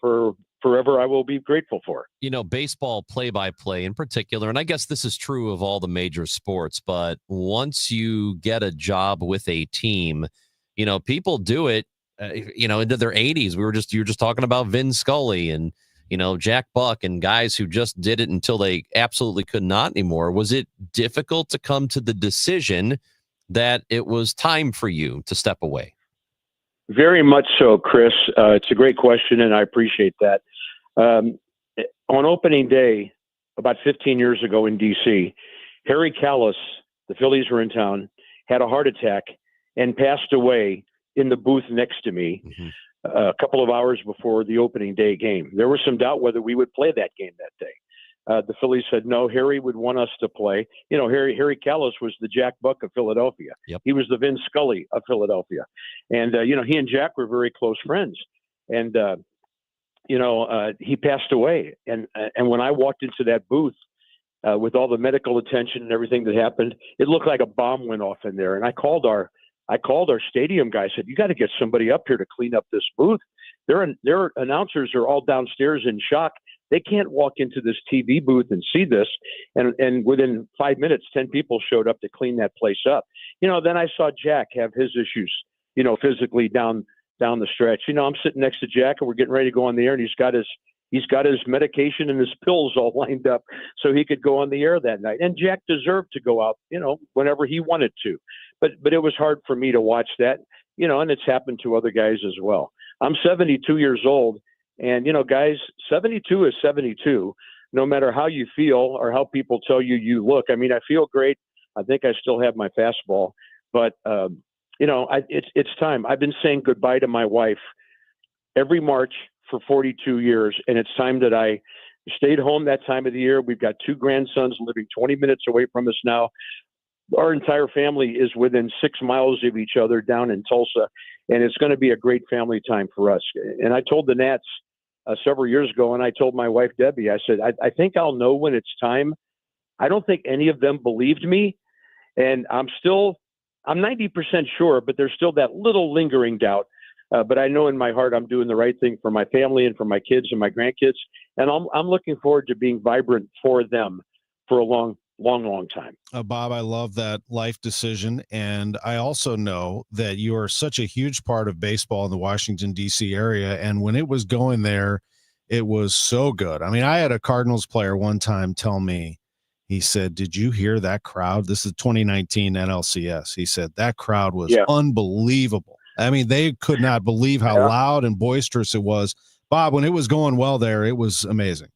forever I will be grateful for. You know, baseball play-by-play in particular, and I guess this is true of all the major sports, but once you get a job with a team, you know, people do it, you know, into their 80s. You were just talking about Vin Scully and, you know, Jack Buck and guys who just did it until they absolutely could not anymore. Was it difficult to come to the decision that it was time for you to step away? Very much so, Chris. It's a great question, and I appreciate that. On opening day, about 15 years ago in D.C., Harry Callis, the Phillies were in town, had a heart attack and passed away in the booth next to me a couple of hours before the opening day game. There was some doubt whether we would play that game that day. The Phillies said, no, Harry would want us to play. You know, Harry Callis was the Jack Buck of Philadelphia. Yep. He was the Vin Scully of Philadelphia. And, you know, he and Jack were very close friends. And, you know, he passed away. And when I walked into that booth with all the medical attention and everything that happened. It looked like a bomb went off in there. And I called our stadium guy. I said, "You got to get somebody up here to clean up this booth." Their announcers are all downstairs in shock. They can't walk into this TV booth and see this. And within 5 minutes, 10 people showed up to clean that place up. Then I saw Jack have his issues, physically down the stretch. I'm sitting next to Jack and we're getting ready to go on the air, and he's got his medication and his pills all lined up so he could go on the air that night. And Jack deserved to go out, whenever he wanted to. But it was hard for me to watch that, and it's happened to other guys as well. I'm 72 years old, and, guys, 72 is 72, no matter how you feel or how people tell you look. I mean, I feel great. I think I still have my fastball, but, it's time. I've been saying goodbye to my wife every March for 42 years, and it's time that I stayed home that time of the year. We've got 2 grandsons living 20 minutes away from us now. Our entire family is within 6 miles of each other down in Tulsa, and it's going to be a great family time for us. And I told the Nats several years ago, and I told my wife, Debbie, I said, I think I'll know when it's time. I don't think any of them believed me, and I'm 90% sure, but there's still that little lingering doubt. But I know in my heart I'm doing the right thing for my family and for my kids and my grandkids, and I'm looking forward to being vibrant for them for a long time. Bob, I love that life decision. And I also know that you are such a huge part of baseball in the Washington, D.C. area. And when it was going there, it was so good. I mean, I had a Cardinals player one time tell me, he said, "Did you hear that crowd?" This is 2019 NLCS. He said, "That crowd was unbelievable." I mean, they could not believe how loud and boisterous it was. Bob, when it was going well there, it was amazing.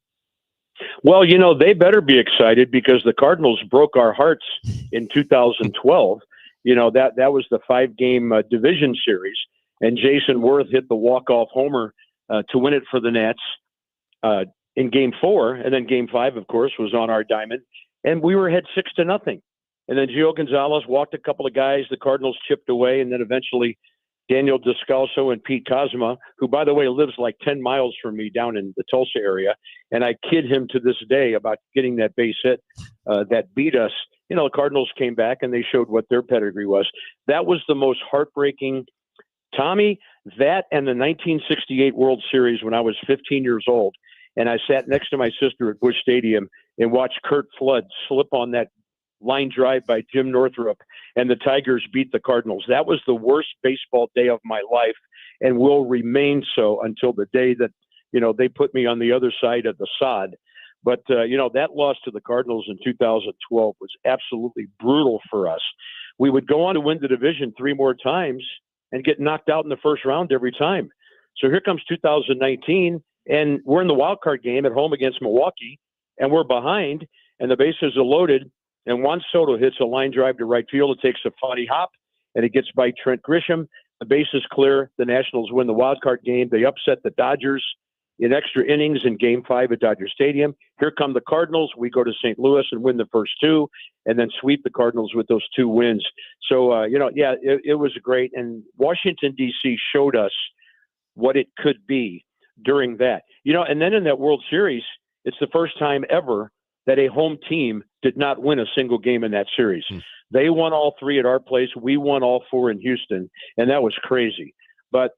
Well, they better be excited because the Cardinals broke our hearts in 2012. That was the 5-game division series, and Jason Worth hit the walk-off homer to win it for the Nats in Game 4, and then Game 5, of course, was on our diamond, and we were ahead 6-0. And then Gio Gonzalez walked a couple of guys. The Cardinals chipped away, and then eventually Daniel Descalso and Pete Kozma, who, by the way, lives like 10 miles from me down in the Tulsa area. And I kid him to this day about getting that base hit that beat us. The Cardinals came back and they showed what their pedigree was. That was the most heartbreaking, Tommy, that and the 1968 World Series when I was 15 years old. And I sat next to my sister at Busch Stadium and watched Curt Flood slip on that line drive by Jim Northrup, and the Tigers beat the Cardinals. That was the worst baseball day of my life and will remain so until the day that, they put me on the other side of the sod. But, that loss to the Cardinals in 2012 was absolutely brutal for us. We would go on to win the division 3 more times and get knocked out in the first round every time. So here comes 2019, and we're in the wild card game at home against Milwaukee, and we're behind, and the bases are loaded. And Juan Soto hits a line drive to right field. It takes a funny hop, and it gets by Trent Grisham. The base is clear. The Nationals win the wild card game. They upset the Dodgers in extra innings in Game 5 at Dodger Stadium. Here come the Cardinals. We go to St. Louis and win the first 2, and then sweep the Cardinals with those 2 wins. So, it was great. And Washington, D.C. showed us what it could be during that. And then in that World Series, it's the first time ever that a home team did not win a single game in that series. They won all 3 at our place. We won all 4 in Houston, and that was crazy. But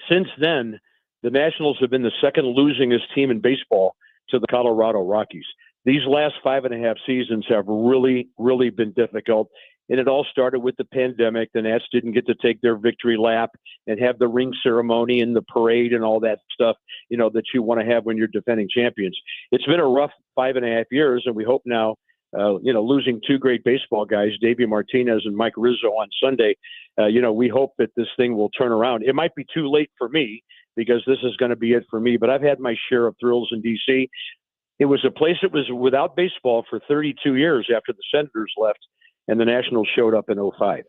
since then, the Nationals have been the second losingest team in baseball to the Colorado Rockies. These last 5.5 seasons have really, really been difficult. And it all started with the pandemic. The Nats didn't get to take their victory lap and have the ring ceremony and the parade and all that stuff, that you want to have when you're defending champions. It's been a rough 5.5 years, and we hope now, losing 2 great baseball guys, Davey Martinez and Mike Rizzo on Sunday, we hope that this thing will turn around. It might be too late for me because this is going to be it for me, but I've had my share of thrills in D.C. It was a place that was without baseball for 32 years after the Senators left, and the Nationals showed up in 2005.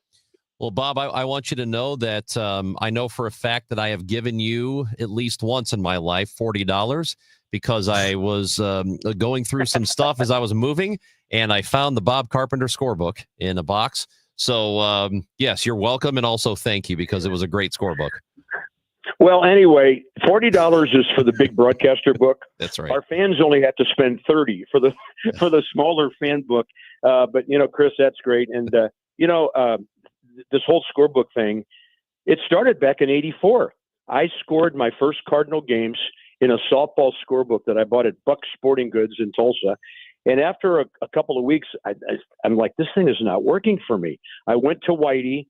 Well, Bob, I want you to know that I know for a fact that I have given you at least once in my life $40 because I was going through some stuff as I was moving, and I found the Bob Carpenter scorebook in a box. So, yes, you're welcome, and also thank you because it was a great scorebook. Well, anyway, $40 is for the big broadcaster book. That's right. Our fans only have to spend $30 for the smaller fan book. But Chris, that's great. And this whole scorebook thing, it started back in '84. I scored my first Cardinal games in a softball scorebook that I bought at Buck's Sporting Goods in Tulsa. And after a couple of weeks, I'm like, this thing is not working for me. I went to Whitey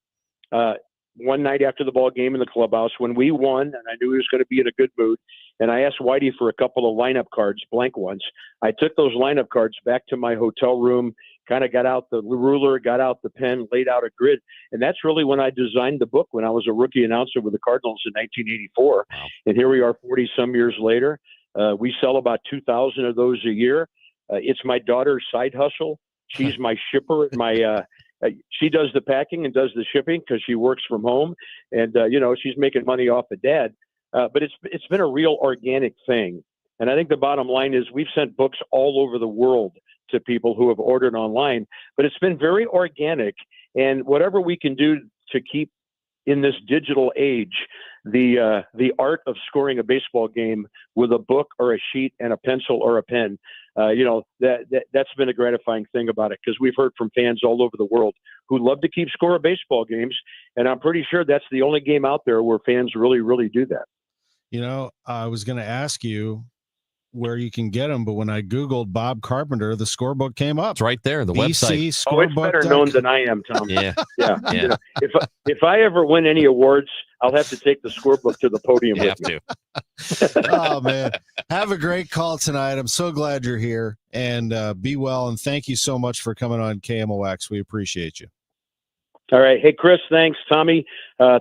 one night after the ball game in the clubhouse when we won, and I knew he was going to be in a good mood. And I asked Whitey for a couple of lineup cards, blank ones. I took those lineup cards back to my hotel room, kind of got out the ruler, got out the pen, laid out a grid. And that's really when I designed the book when I was a rookie announcer with the Cardinals in 1984. Wow. And here we are 40 some years later. We sell about 2,000 of those a year. It's my daughter's side hustle. She's my shipper. She does the packing and does the shipping because she works from home, and she's making money off of Dad. But it's been a real organic thing, and I think the bottom line is we've sent books all over the world to people who have ordered online. But it's been very organic, and whatever we can do to keep in this digital age the art of scoring a baseball game with a book or a sheet and a pencil or a pen. That's been a gratifying thing about it, because we've heard from fans all over the world who love to keep score of baseball games. And I'm pretty sure that's the only game out there where fans really, really do that. I was going to ask you where you can get them, but when I Googled Bob Carpenter, the scorebook came up. It's right there, the website. It's better known than I am, Tom. Yeah. If I ever win any awards, I'll have to take the scorebook to the podium. You have to. Oh, man. Have a great call tonight. I'm so glad you're here, and be well. And thank you so much for coming on KMOX. We appreciate you. All right. Hey, Chris, thanks. Tommy,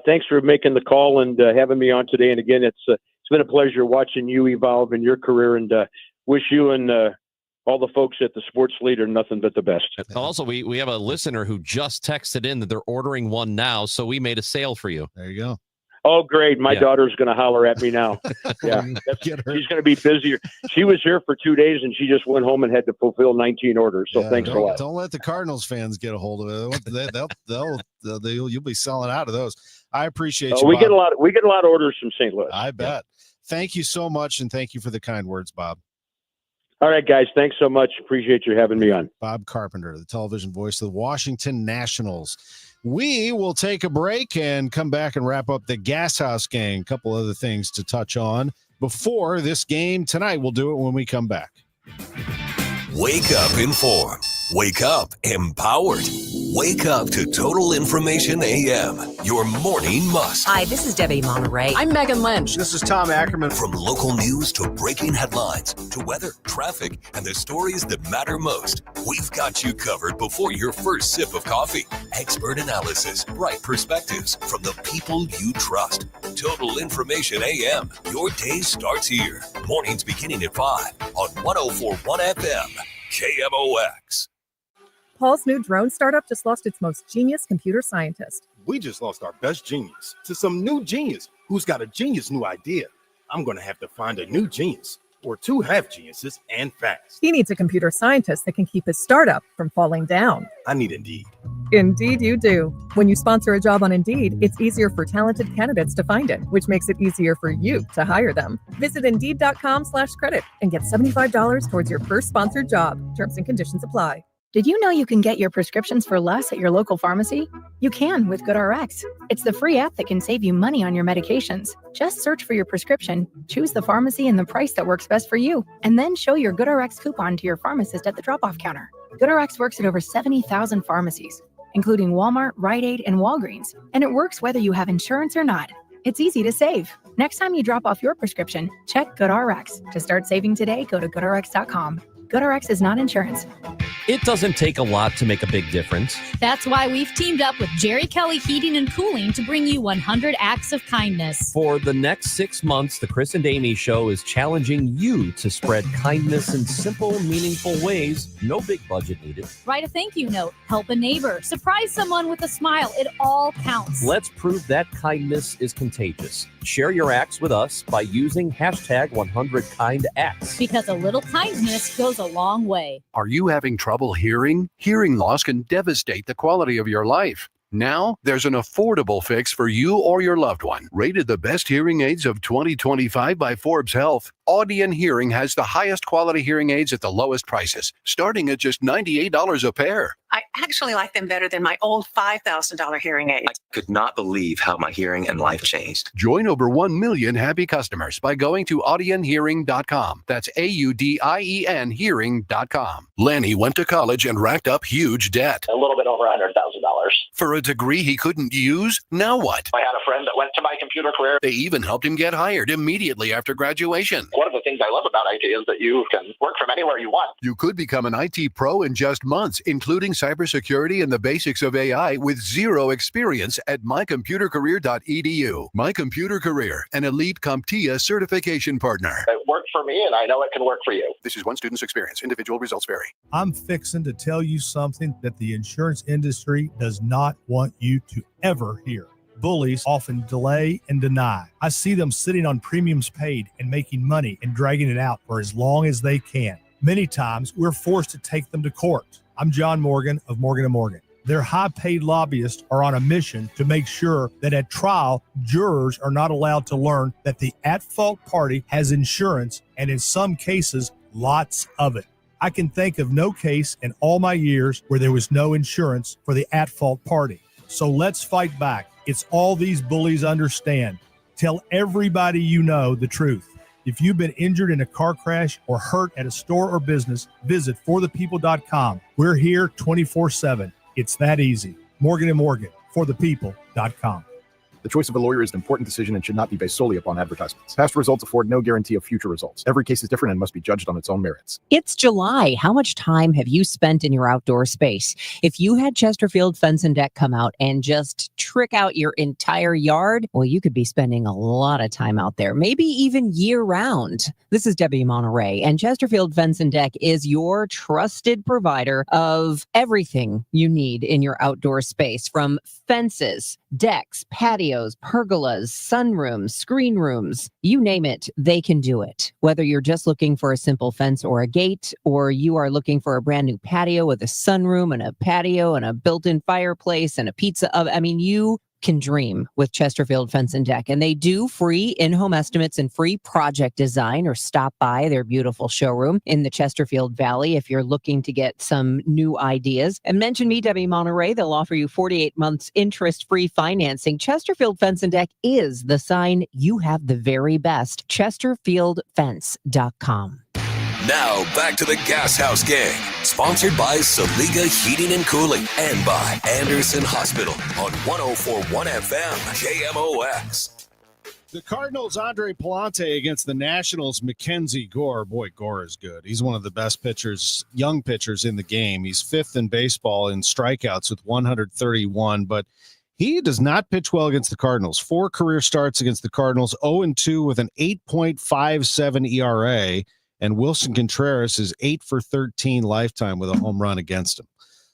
thanks for making the call and having me on today. And again, it's been a pleasure watching you evolve in your career, and wish you and all the folks at the Sports Leader nothing but the best. Also, we have a listener who just texted in that they're ordering one now, so we made a sale for you. There you go. Oh, great. My daughter's going to holler at me now. Yeah, she's going to be busier. She was here for 2 days, and she just went home and had to fulfill 19 orders. So thanks a lot. Don't let the Cardinals fans get a hold of it. You'll be selling out of those. I appreciate you, we Bob. get a lot of orders from St. Louis. I bet. Thank you so much, and thank you for the kind words, Bob. All right, guys. Thanks so much. Appreciate you having me on. Bob Carpenter, the television voice of the Washington Nationals. We will take a break and come back and wrap up the Gashouse Gang. A couple other things to touch on before this game tonight. We'll do it when we come back. Wake up informed. Wake up empowered. Wake up to Total Information AM, your morning must. Hi, this is Debbie Monterey. I'm Megan Lynch. This is Tom Ackerman. From local news to breaking headlines to weather, traffic, and the stories that matter most, we've got you covered before your first sip of coffee. Expert analysis, bright perspectives from the people you trust. Total Information AM, your day starts here. Mornings beginning at 5 on 104.1 FM, KMOX. Paul's new drone startup just lost its most genius computer scientist. We just lost our best genius to some new genius who's got a genius new idea. I'm going to have to find a new genius or two half geniuses and fast. He needs a computer scientist that can keep his startup from falling down. I need Indeed. Indeed you do. When you sponsor a job on Indeed, it's easier for talented candidates to find it, which makes it easier for you to hire them. Visit Indeed.com/credit and get $75 towards your first sponsored job. Terms and conditions apply. Did you know you can get your prescriptions for less at your local pharmacy? You can with GoodRx. It's the free app that can save you money on your medications. Just search for your prescription, choose the pharmacy and the price that works best for you, and then show your GoodRx coupon to your pharmacist at the drop-off counter. GoodRx works at over 70,000 pharmacies, including Walmart, Rite Aid, and Walgreens, and it works whether you have insurance or not. It's easy to save. Next time you drop off your prescription, check GoodRx. To start saving today, go to GoodRx.com. GoodRx is not insurance. It doesn't take a lot to make a big difference. That's why we've teamed up with Jerry Kelly Heating and Cooling to bring you 100 acts of kindness. For the next 6 months, the Chris and Amy Show is challenging you to spread kindness in simple, meaningful ways. No big budget needed. Write a thank you note, help a neighbor, surprise someone with a smile. It all counts. Let's prove that kindness is contagious. Share your acts with us by using hashtag 100KindActs. Because a little kindness goes a long way. Are you having trouble hearing? Hearing loss can devastate the quality of your life. Now, there's an affordable fix for you or your loved one. Rated the best hearing aids of 2025 by Forbes Health, Audion Hearing has the highest quality hearing aids at the lowest prices, starting at just $98 a pair. I actually like them better than my old $5,000 hearing aids. I could not believe how my hearing and life changed. Join over 1 million happy customers by going to audionhearing.com. That's AUDIEN hearing.com. Lanny went to college and racked up huge debt. A little bit over $100,000. For a degree he couldn't use? Now what? I had a friend that went to My Computer Career. They even helped him get hired immediately after graduation. One of the things I love about IT is that you can work from anywhere you want. You could become an IT pro in just months, including cybersecurity and the basics of AI with zero experience at mycomputercareer.edu. My Computer Career, an elite CompTIA certification partner. It worked for me, and I know it can work for you. This is one student's experience. Individual results vary. I'm fixing to tell you something that the insurance industry does not want you to ever hear. Bullies often delay and deny. I see them sitting on premiums paid and making money and dragging it out for as long as they can. Many times, we're forced to take them to court. I'm John Morgan of Morgan & Morgan. Their high-paid lobbyists are on a mission to make sure that at trial, jurors are not allowed to learn that the at-fault party has insurance, and in some cases, lots of it. I can think of no case in all my years where there was no insurance for the at-fault party. So let's fight back. It's all these bullies understand. Tell everybody you know the truth. If you've been injured in a car crash or hurt at a store or business, visit forthepeople.com. We're here 24/7. It's that easy. Morgan & Morgan, forthepeople.com. The choice of a lawyer is an important decision and should not be based solely upon advertisements. Past results afford no guarantee of future results. Every case is different and must be judged on its own merits. It's July. How much time have you spent in your outdoor space? If you had Chesterfield Fence and Deck come out and just trick out your entire yard, well, you could be spending a lot of time out there, maybe even year round. This is Debbie Monterey, and Chesterfield Fence and Deck is your trusted provider of everything you need in your outdoor space, from fences, decks, patios, pergolas, sunrooms, screen rooms, you name it, they can do it. Whether you're just looking for a simple fence or a gate, or you are looking for a brand new patio with a sunroom and a patio and a built-in fireplace and a pizza oven, you can dream with Chesterfield Fence and Deck. And they do free in-home estimates and free project design, or stop by their beautiful showroom in the Chesterfield Valley if you're looking to get some new ideas. And mention me, Debbie Monterey. They'll offer you 48 months interest-free financing. Chesterfield Fence and Deck is the sign you have the very best. ChesterfieldFence.com. Now back to the Gashouse Gang, sponsored by Saliga Heating and Cooling and by Anderson Hospital on 104.1 FM KMOX. The Cardinals' Andre Palante against the Nationals' Mackenzie Gore. Boy, Gore is good. He's one of the best pitchers, young pitchers in the game. He's fifth in baseball in strikeouts with 131, but he does not pitch well against the Cardinals. 4 career starts against the Cardinals, 0-2 with an 8.57 ERA. And Wilson Contreras is 8 for 13 lifetime with a home run against him.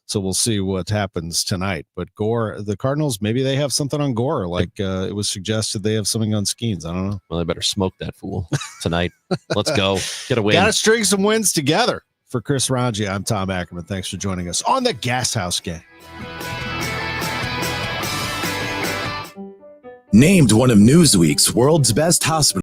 So we'll see what happens tonight. But Gore, the Cardinals, maybe they have something on Gore. Like it was suggested they have something on Skeens. I don't know. Well, they better smoke that fool tonight. Let's go. Get a win. Got to string some wins together. For Chris Ranji, I'm Tom Ackerman. Thanks for joining us on the Gashouse Gang. Named one of Newsweek's world's best hospitals.